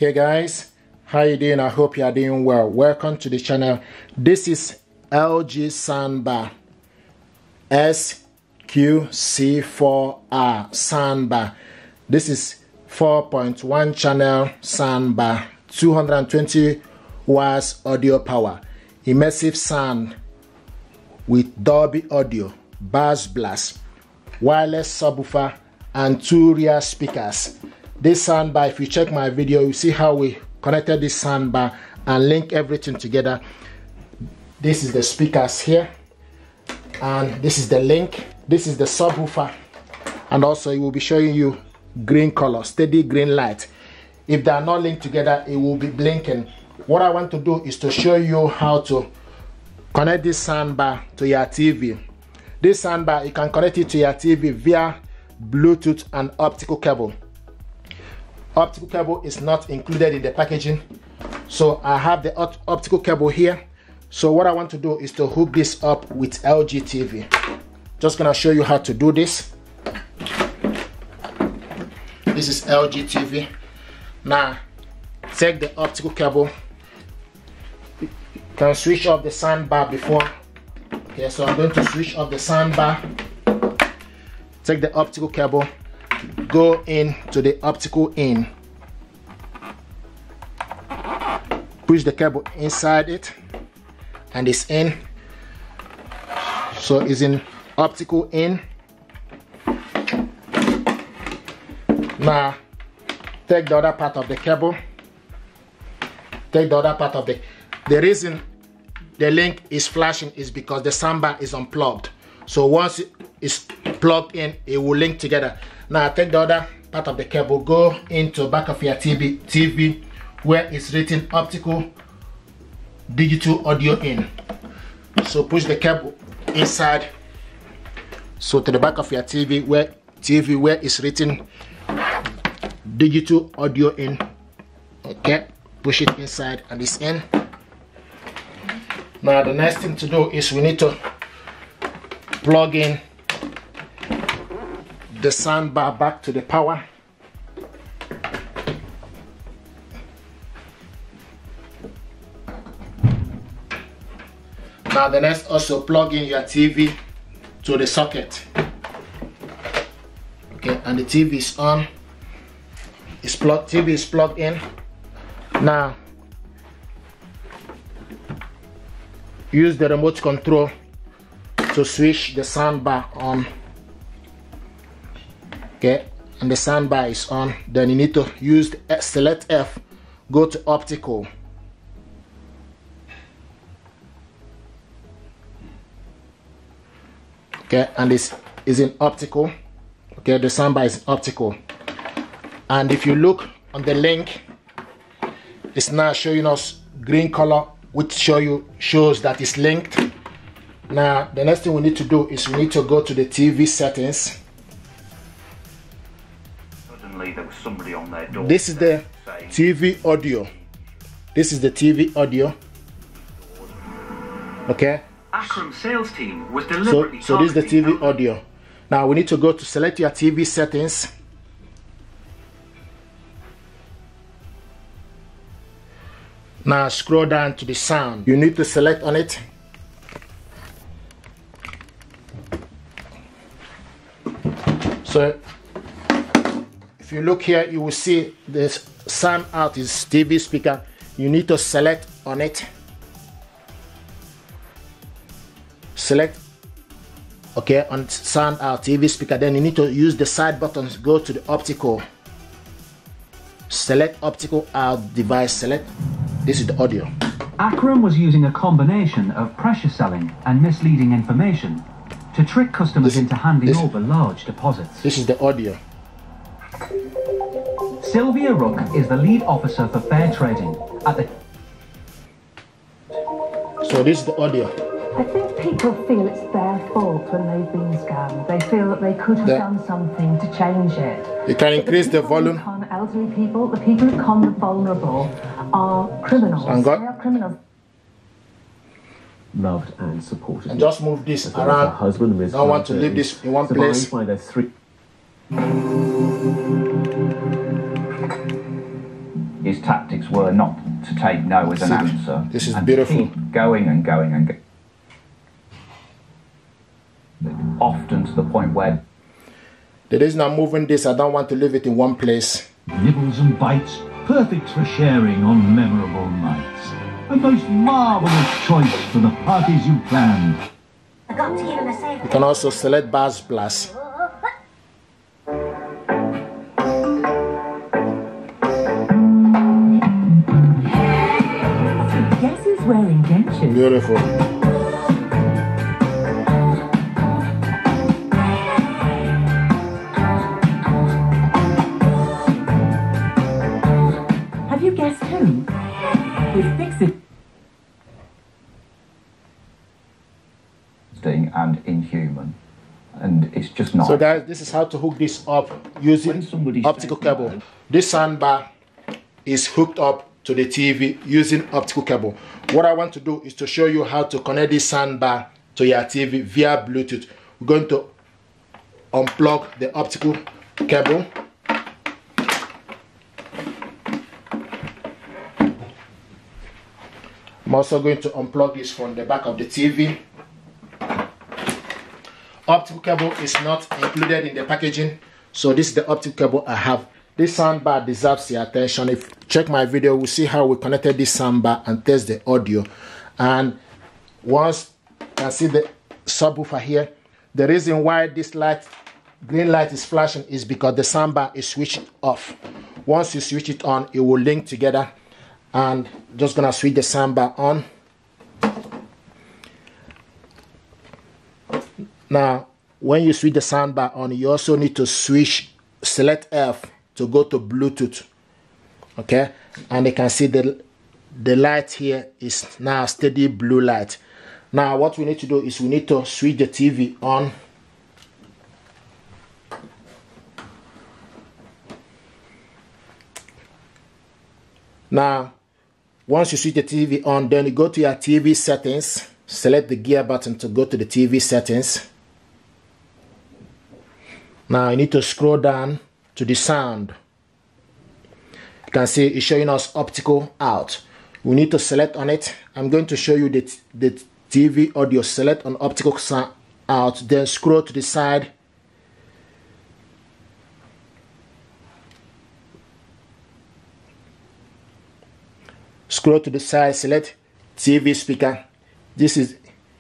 Hey guys, how you doing? I hope you are doing well. Welcome to the channel. This is LG Soundbar SQC4R Soundbar. This is 4.1 channel soundbar, 220 watts audio power, immersive sound with Dolby audio, bass blast, wireless subwoofer, and 2 rear speakers. This soundbar, if you check my video, you see how we connected this soundbar and link everything together. This is the speakers here, and this is the link. This is the subwoofer, and also it will be showing you green color, steady green light. If they are not linked together, it will be blinking. What I want to do is to show you how to connect this soundbar to your TV. This soundbar, you can connect it to your TV via Bluetooth and optical cable. Optical cable is not included in the packaging, so I have the optical cable here. So what I want to do is to hook this up with LG TV. Just gonna show you how to do this. This is LG TV. Now take the optical cable. You can switch off the soundbar before. Okay, so I'm going to switch off the soundbar. Take the optical cable, go into the optical in, push the cable inside it, and it's in. So it's in optical in. Now take the other part of the cable, take the other part of the reason the link is flashing is because the soundbar is unplugged. So once it's plugged in, it will link together. Now take the other part of the cable, go into back of your TV where it's written optical digital audio in. So push the cable inside, so to the back of your TV where it's written digital audio in. Okay, push it inside and it's in. Now the next thing to do is we need to plug in the soundbar back to the power. Now the next, also plug in your TV to the socket. Okay, and the TV is on. TV is plugged in. Now use the remote control to switch the soundbar on. Okay, and the soundbar is on. Then you need to use the select F, go to optical. Okay, and this is in optical. Okay, the soundbar is optical. And if you look on the link, it's now showing us green color, which shows that it's linked. Now the next thing we need to do is we need to go to the TV settings. Suddenly there was somebody on their door. This is the TV audio. This is the TV audio. Okay. Akram sales team was deliberately so this is the TV audio. Now we need to go to select your TV settings. Now scroll down to the sound. You need to select on it. So if you look here, you will see this sound out is TV speaker. You need to select on it. Select, okay, on sound out TV speaker. Then you need to use the side buttons, go to the optical, select optical out device, select. This is the audio. Akram was using a combination of pressure selling and misleading information to trick customers into handing over large deposits. This is the audio. Sylvia Rook is the lead officer for fair trading at the... So this is the audio. I think people feel it's their fault when they've been scammed. They feel that they could have done something to change it. You can increase the volume. Elderly people, the people who con the vulnerable are criminals. They are criminals. Loved and supported. And just move this around. Her husband I don't want to leave this in one place. By their His tax were not to take no as an answer. This is and beautiful. Keep going and going and going. Often to the point where the reason I'm moving this, I don't want to leave it in one place. Nibbles and bites, perfect for sharing on memorable nights. A most marvellous choice for the parties you planned. I got to give him a safe. You can also select Bass Blast. Guess who's wearing dentures? Beautiful. Have you guessed who? With Fix-It. and inhuman, and it's just not. So guys, this is how to hook this up using optical cable. This soundbar is hooked up to the TV using optical cable. What I want to do is to show you how to connect this soundbar to your TV via Bluetooth. We're going to unplug the optical cable. I'm also going to unplug this from the back of the TV. Optical cable is not included in the packaging, so this is the optical cable I have. This soundbar deserves your attention. If you check my video, we'll see how we connected this soundbar and test the audio. And once you can see the subwoofer here, the reason why this light, green light, is flashing is because the soundbar is switched off. Once you switch it on, it will link together. And just gonna switch the soundbar on. Now, when you switch the soundbar on, you also need to select F to go to Bluetooth. Okay, and you can see the light here is now steady blue light. Now, what we need to do is we need to switch the TV on. Now, once you switch the TV on, then you go to your TV settings, select the gear button to go to the TV settings. Now you need to scroll down to the sound. You can see it's showing us optical out. We need to select on it. I'm going to show you the TV audio. Select on optical sound out, then scroll to the side. Scroll to the side, select TV speaker. This is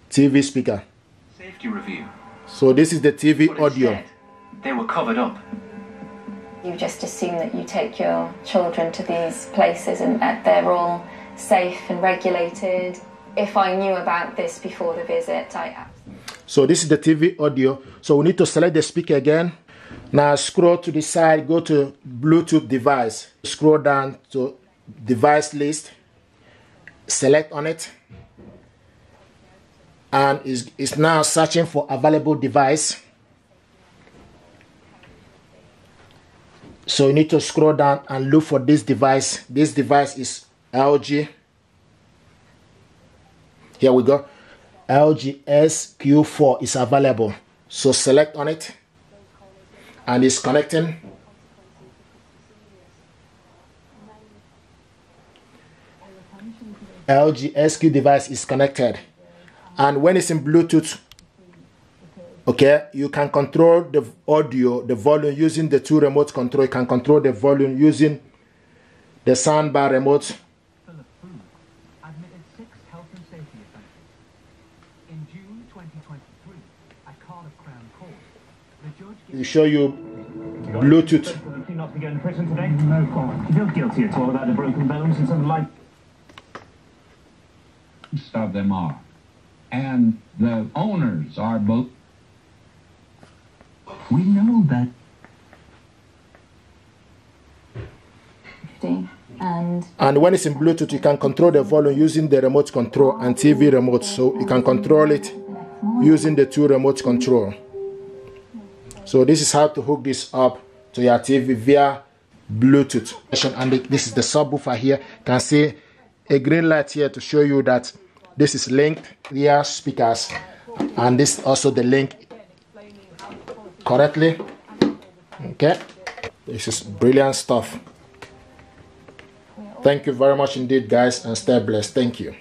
TV speaker. Safety review. So this is the TV audio. Instead, they were covered up. You just assume that you take your children to these places and that they're all safe and regulated. If I knew about this before the visit, So this is the TV audio. So we need to select the speaker again. Now scroll to the side, go to Bluetooth device. Scroll down to device list. Select on it. And is now searching for available device. So you need to scroll down and look for this device. This device is LG. Here we go. LG SQC4R is available. So select on it. And it's connecting. LG SQ device is connected. And when it's in Bluetooth, okay, you can control the audio, the volume using the two remote control. You can control the volume using the soundbar remote. Admitted 6 health and safety offences. In June 2023, at Cardiff Crown Court, the judge It show you Bluetooth. Not to get in prison today? No comment. You feel guilty at all about the broken bones and some light? Most of them are. And the owners are both. We know that. and when it's in Bluetooth, you can control the volume using the remote control and TV remote. So you can control it using the two remote control. So this is how to hook this up to your TV via Bluetooth. And this is the subwoofer here. You can see a green light here to show you that this is linked via speakers, and this is also the link correctly. Okay, this is brilliant stuff. Thank you very much indeed, guys, and stay blessed. Thank you.